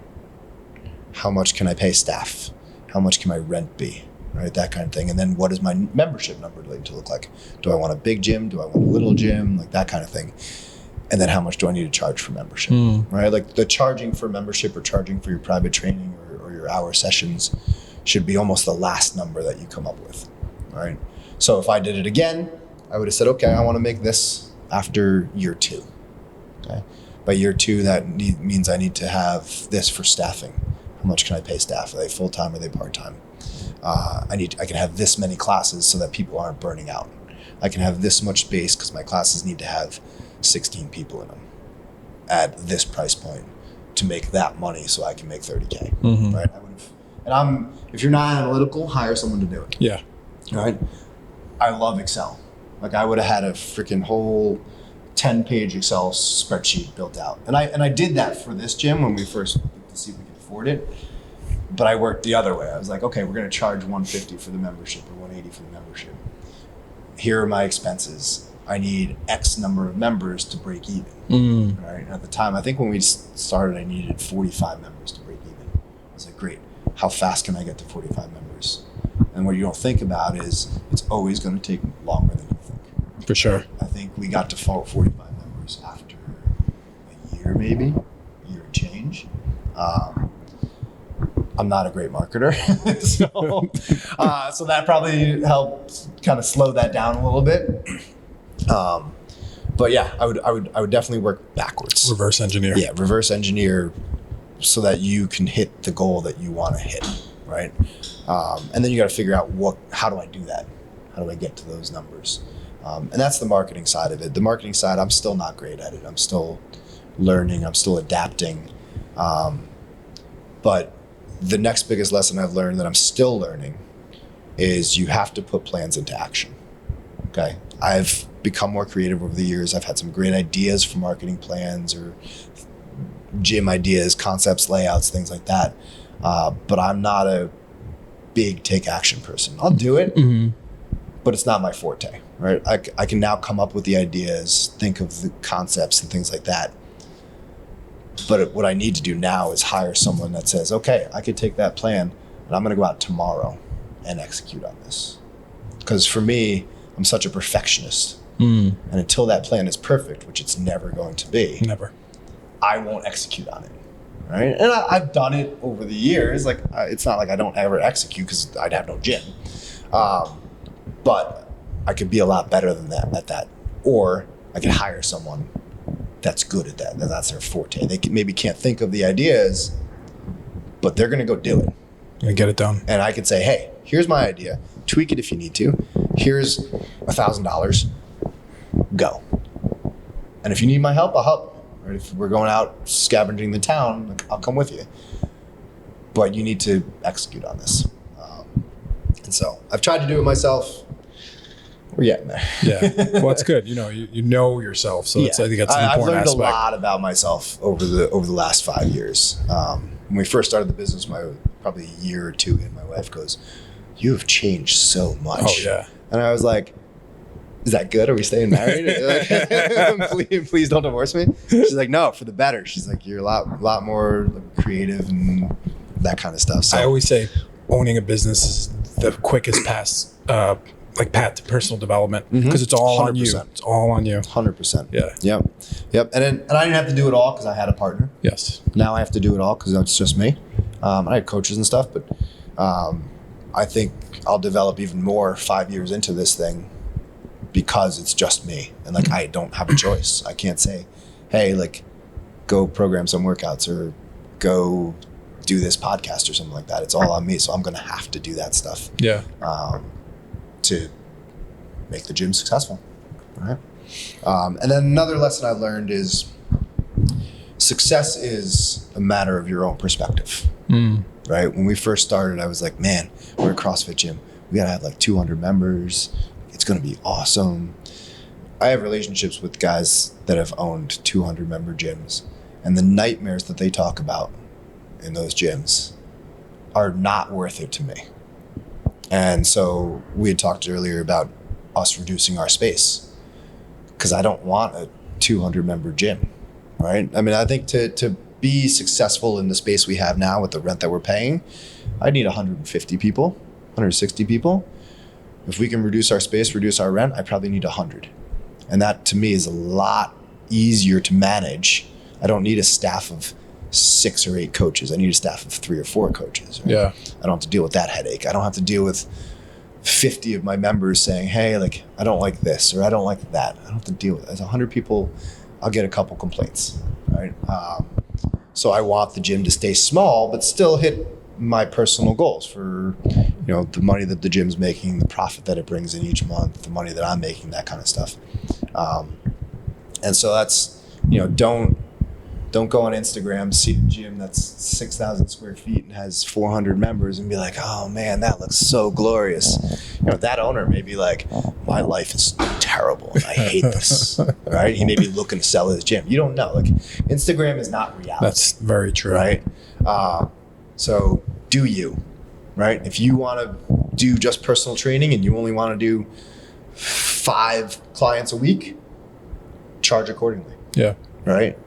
How much can I pay staff? How much can my rent be, right? That kind of thing. And then what does my membership number need to look like? Do I want a big gym? Do I want a little gym? Like that kind of thing. And then how much do I need to charge for membership, right? Like the charging for membership or charging for your private training or your hour sessions should be almost the last number that you come up with, right? So if I did it again, I would have said, okay, I want to make this after year 2, okay? By year 2, that means I need to have this for staffing. How much can I pay staff? Are they full-time or are they part-time? I can have this many classes so that people aren't burning out. I can have this much space because my classes need to have 16 people in them at this price point to make that money so I can make $30K, right? If you're not analytical, hire someone to do it. Yeah. Right? I love Excel. Like I would have had a freaking whole 10-page Excel spreadsheet built out. And I did that for this gym when we first looked to see if we could afford it. But I worked the other way. I was like, okay, we're going to charge $150 for the membership or $180 for the membership. here are my expenses. I need X number of members to break even. Right? At the time, I think when we started, I needed 45 members to break even. I was like, great. How fast can I get to 45 members? And what you don't think about is it's always going to take longer than you think. For sure. I think we got to 45 members after a year, maybe a year and change. I'm not a great marketer, so that probably helped kind of slow that down a little bit. But yeah, I would definitely work backwards. Reverse engineer. Yeah, reverse engineer so that you can hit the goal that you want to hit, right? And then you got to figure out how do I do that? How do I get to those numbers? And that's the marketing side of it. The marketing side, I'm still not great at it. I'm still learning. I'm still adapting. But the next biggest lesson I've learned that I'm still learning is you have to put plans into action. Okay. I've become more creative over the years. I've had some great ideas for marketing plans or gym ideas, concepts, layouts, things like that. But I'm not a big take action person. I'll do it, but it's not my forte, right? I can now come up with the ideas, think of the concepts and things like that. But what I need to do now is hire someone that says, okay, I could take that plan and I'm going to go out tomorrow and execute on this. Because for me, I'm such a perfectionist. And until that plan is perfect, which it's never going to be, I won't execute on it. Right. And I've done it over the years. Like, it's not like I don't ever execute because I'd have no gym. But I could be a lot better than that at that. Or I could hire someone that's good at that. That's their forte. They maybe can't think of the ideas, but they're going to go do it. And get it done. And I could say, hey, here's my idea. Tweak it if you need to. Here's $1,000. Go. And if you need my help, I'll help you. Right? If we're going out scavenging the town, I'll come with you. But you need to execute on this. And so I've tried to do it myself. We're getting there. Yeah. Well, that's good. You know yourself. So I think that's an important I've learned aspect. a lot about myself over the last 5 years. When we first started the business, probably a year or two in, my wife goes, "You have changed so much." Oh yeah. And I was like, "Is that good? Are we staying married? please don't divorce me." She's like, "No, for the better." She's like, "You're a lot more creative and that kind of stuff." So I always say owning a business is the quickest path to personal development because it's all on you. 100%. It's all on you. 100%. Yeah. Yep. And I didn't have to do it all because I had a partner. Yes. Now I have to do it all because it's just me. I had coaches and stuff, but I think I'll develop even more 5 years into this thing because it's just me. And I don't have a choice. I can't say, hey, go program some workouts or go do this podcast or something like that. It's all on me. So I'm going to have to do that stuff. Yeah. To make the gym successful. Right. And then another lesson I learned is success is a matter of your own perspective. Right. When we first started, I was like, man, we're a CrossFit gym. We got to have 200 members. It's going to be awesome. I have relationships with guys that have owned 200 member gyms, and the nightmares that they talk about in those gyms are not worth it to me. And so we had talked earlier about us reducing our space because I don't want a 200 member gym, right? I mean, I think to be successful in the space we have now with the rent that we're paying, I need 150 people, 160 people. If we can reduce our space, reduce our rent, I probably need 100. And that to me is a lot easier to manage. I don't need a staff of 6 or 8 coaches. I need a staff of 3 or 4 coaches. Right? Yeah. I don't have to deal with that headache. I don't have to deal with 50 of my members saying, hey, I don't like this or I don't like that. I don't have to deal with it. As 100 people, I'll get a couple complaints, right? So I want the gym to stay small, but still hit my personal goals for, the money that the gym's making, the profit that it brings in each month, the money that I'm making, that kind of stuff. And so that's, don't go on Instagram, see a gym that's 6,000 square feet and has 400 members and be like, oh man, that looks so glorious. That owner may be like, my life is terrible and I hate this, right? He may be looking to sell his gym. You don't know. Instagram is not reality. That's very true. Right? So do you, right? If you want to do just personal training and you only want to do 5 clients a week, charge accordingly. Yeah. Right?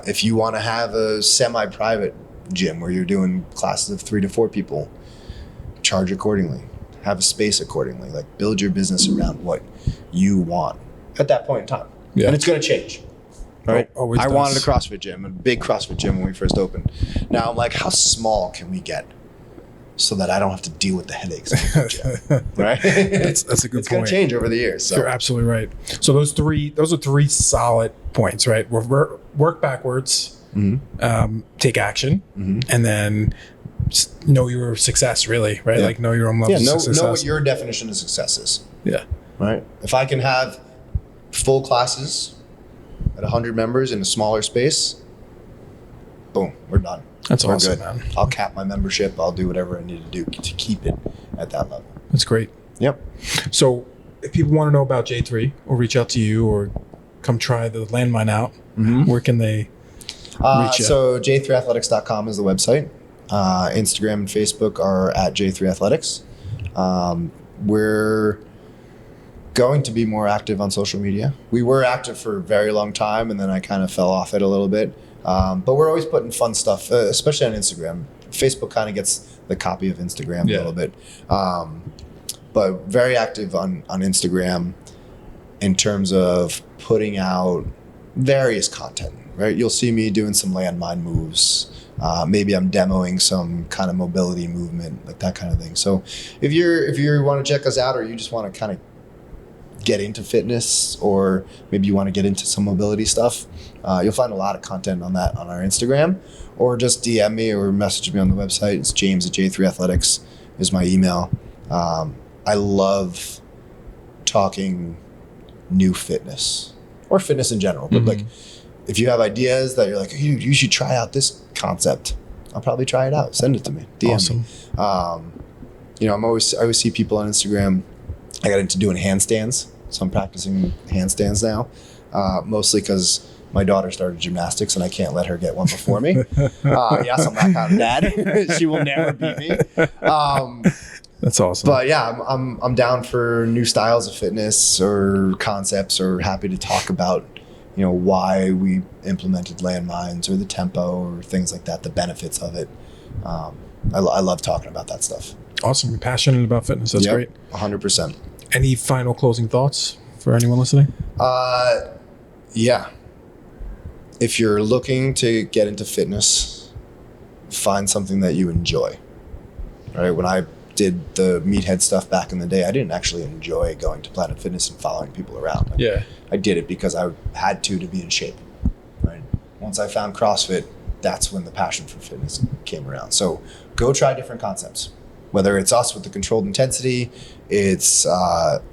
If you want to have a semi-private gym where you're doing classes of 3 to 4 people, charge accordingly. Have a space accordingly. Like, build your business around what you want at that point in time. Yeah. And it's going to change. Right? Always I does. wanted a CrossFit gym, a big CrossFit gym when we first opened. Now I'm like, how small can we get so that I don't have to deal with the headaches of the gym? Right? That's a good It's going point. to change over the years. So. You're absolutely right. So those are 3 solid points, right? Work backwards, take action, and then know your success, really, right? Yeah. Like, know your own level of success. Know what your definition of success is. Yeah. Right? If I can have full classes at 100 members in a smaller space, boom, we're done. That's We're awesome, good. man. I'll cap my membership. I'll do whatever I need to do to keep it at that level. That's great. Yep. So if people want to know about J3 or reach out to you or come try the landmine out, where can they reach you? So j3athletics.com is the website. Instagram and Facebook are at J3Athletics. We're going to be more active on social media. We were active for a very long time, and then I kind of fell off it a little bit. But we're always putting fun stuff, especially on Instagram. Facebook kind of gets the copy of Instagram a little bit. But very active on Instagram in terms of putting out various content, right? You'll see me doing some landmine moves. Maybe I'm demoing some kind of mobility movement, like that kind of thing. So if you want to check us out, or you just want to kind of get into fitness, or maybe you want to get into some mobility stuff, you'll find a lot of content on that on our Instagram, or just DM me or message me on the website. It's James at J3Athletics is my email. I love talking new fitness or fitness in general, but like, if you have ideas that you're like, hey, you should try out this concept, I'll probably try it out. Send it to me. DM me. I always see people on Instagram. I got into doing handstands, so I'm practicing handstands now, mostly because my daughter started gymnastics and I can't let her get one before me. Yes, I'm that kind of dad. She will never beat me. That's awesome. But yeah, I'm down for new styles of fitness or concepts, or happy to talk about, why we implemented landmines or the tempo or things like that, the benefits of it. I love talking about that stuff. Awesome. You're passionate about fitness. That's great. 100%. Any final closing thoughts for anyone listening? Yeah. If you're looking to get into fitness, find something that you enjoy. Right? When I did the meathead stuff back in the day, I didn't actually enjoy going to Planet Fitness and following people around. I did it because I had to be in shape. Right? Once I found CrossFit, that's when the passion for fitness came around. So go try different concepts. Whether it's us with the controlled intensity, it's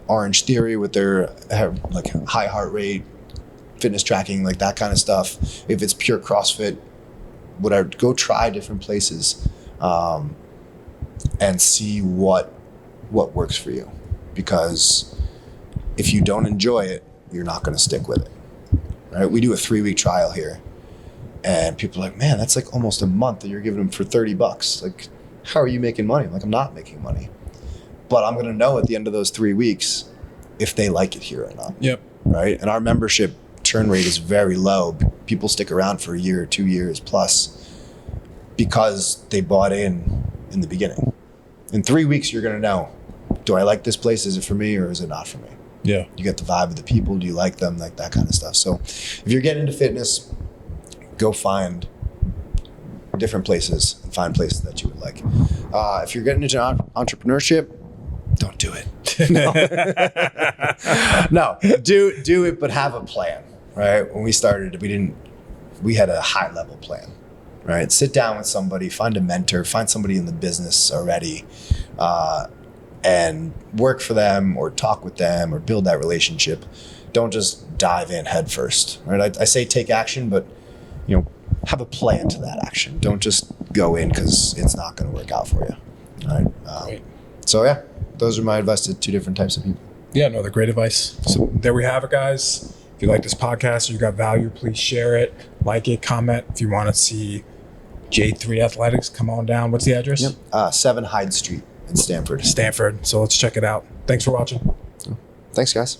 Orange Theory with their like high heart rate, fitness tracking, like that kind of stuff. If it's pure CrossFit, whatever, go try different places and see what works for you. Because if you don't enjoy it, you're not going to stick with it. Right? We do a 3-week trial here, and people are like, man, that's like almost a month that you're giving them for $30. Like, how are you making money? I'm like, I'm not making money, but I'm going to know at the end of those 3 weeks if they like it here or not. Yep. Right. And our membership churn rate is very low. People stick around for a year or 2 years plus because they bought in the beginning. In 3 weeks, you're going to know, do I like this place? Is it for me or is it not for me? Yeah. You get the vibe of the people. Do you like them? Like that kind of stuff. So if you're getting into fitness, go find different places and find places that you would like. If you're getting into entrepreneurship, don't do it. No, do it, but have a plan, right? When we started, we had a high level plan, right? Sit down with somebody, find a mentor, find somebody in the business already, and work for them or talk with them or build that relationship. Don't just dive in head first, right? I say take action, but have a plan to that action. Don't just go in because it's not going to work out for you. All right. So yeah, those are my advice to 2 different types of people. Yeah, no, they're great advice. So there we have it, guys. If you like this podcast or you got value, please share it, like it, comment. If you want to see J3 Athletics, come on down. What's the address? 7 Hyde Street in Stamford. Stanford. So let's check it out. Thanks for watching. Thanks, guys.